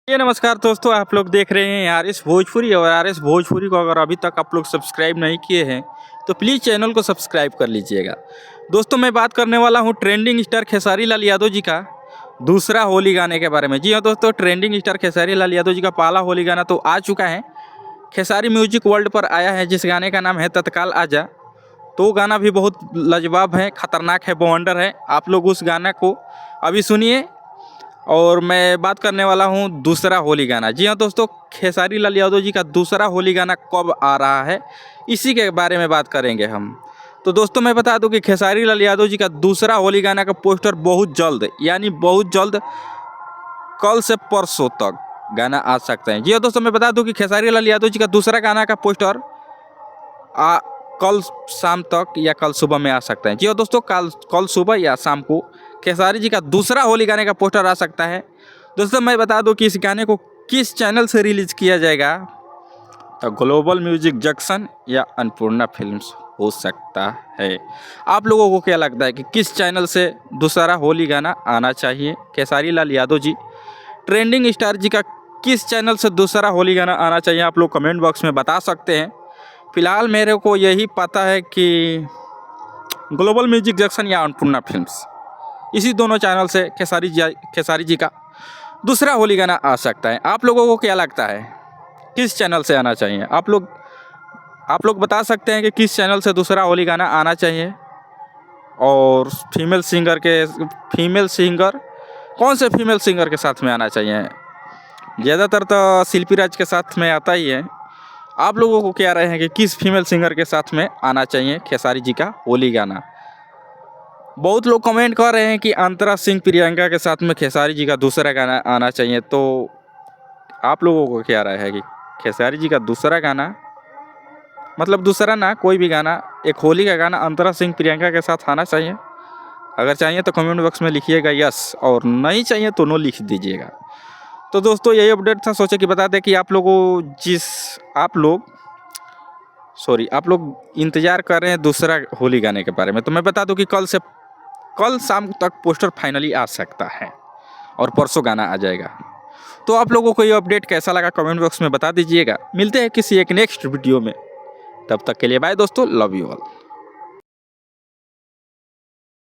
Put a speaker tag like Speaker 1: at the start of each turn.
Speaker 1: ये नमस्कार दोस्तों, आप लोग देख रहे हैं आरएस भोजपुरी। और आरएस भोजपुरी को अगर अभी तक आप लोग सब्सक्राइब नहीं किए हैं तो प्लीज़ चैनल को सब्सक्राइब कर लीजिएगा। दोस्तों, मैं बात करने वाला हूं ट्रेंडिंग स्टार खेसारी लाल यादव जी का दूसरा होली गाने के बारे में। जी हाँ दोस्तों, ट्रेंडिंग स्टार खेसारी लाल यादव जी का पहला होली गाना तो आ चुका है, खेसारी म्यूजिक वर्ल्ड पर आया है, जिस गाने का नाम है तत्काल आजा। तो गाना भी बहुत लाजवाब है, खतरनाक है, बवंडर है। आप लोग उस गाना को अभी सुनिए। और मैं बात करने वाला हूं दूसरा होली गाना। जी हाँ दोस्तों, खेसारी लाल यादव जी का दूसरा होली गाना कब आ रहा है, इसी के बारे में बात करेंगे हम। तो दोस्तों, मैं बता दूं कि खेसारी लाल यादव जी का दूसरा होली गाना का पोस्टर बहुत जल्द, यानी बहुत जल्द, कल से परसों तक गाना आ सकते हैं। जी हाँ दोस्तों, मैं बता दूं कि खेसारी लाल यादव जी का दूसरा गाना का पोस्टर कल शाम तक या कल सुबह में आ सकता है। जी हाँ दोस्तों, कल सुबह या शाम को खेसारी जी का दूसरा होली गाने का पोस्टर आ सकता है। दोस्तों, मैं बता दूं कि इस गाने को किस चैनल से रिलीज किया जाएगा, तो ग्लोबल म्यूजिक जंक्शन या अन्नपूर्णा फिल्म्स हो सकता है। आप लोगों को क्या लगता है कि किस चैनल से दूसरा होली गाना आना चाहिए? खेसारी लाल यादव जी ट्रेंडिंग स्टार जी का किस चैनल से दूसरा होली गाना आना चाहिए? आप लोग कमेंट बॉक्स में बता सकते हैं। फिलहाल मेरे को यही पता है कि ग्लोबल म्यूजिक जंक्शन या अन्नपूर्णा फिल्म्स, इसी दोनों चैनल से खेसारी जी का दूसरा होली गाना आ सकता है। आप लोगों को क्या लगता है किस चैनल से आना चाहिए? आप लोग बता सकते हैं कि किस चैनल से दूसरा होली गाना आना चाहिए। और फीमेल सिंगर कौन से फीमेल सिंगर के साथ में आना चाहिए? ज़्यादातर तो शिल्पी राज के साथ में आता ही है। आप लोगों को क्या राय है कि किस फीमेल सिंगर के साथ में आना चाहिए खेसारी जी का होली गाना? बहुत लोग कमेंट कर रहे हैं कि अंतरा सिंह प्रियंका के साथ में खेसारी जी का दूसरा गाना आना चाहिए। तो आप लोगों को क्या राय है कि खेसारी जी का दूसरा गाना, मतलब दूसरा ना, कोई भी गाना, एक होली का गाना अंतरा सिंह प्रियंका के साथ आना चाहिए? अगर चाहिए तो कमेंट बॉक्स में लिखिएगा यस, और नहीं चाहिए तो नो लिख दीजिएगा। तो दोस्तों, यही अपडेट था, सोचे कि बता दें कि आप लोग इंतज़ार कर रहे हैं दूसरा होली गाने के बारे में। तो मैं बता दूं कि कल शाम तक पोस्टर फाइनली आ सकता है और परसों गाना आ जाएगा। तो आप लोगों को ये अपडेट कैसा लगा कमेंट बॉक्स में बता दीजिएगा। मिलते हैं किसी एक नेक्स्ट वीडियो में, तब तक के लिए बाय दोस्तों, लव यू ऑल।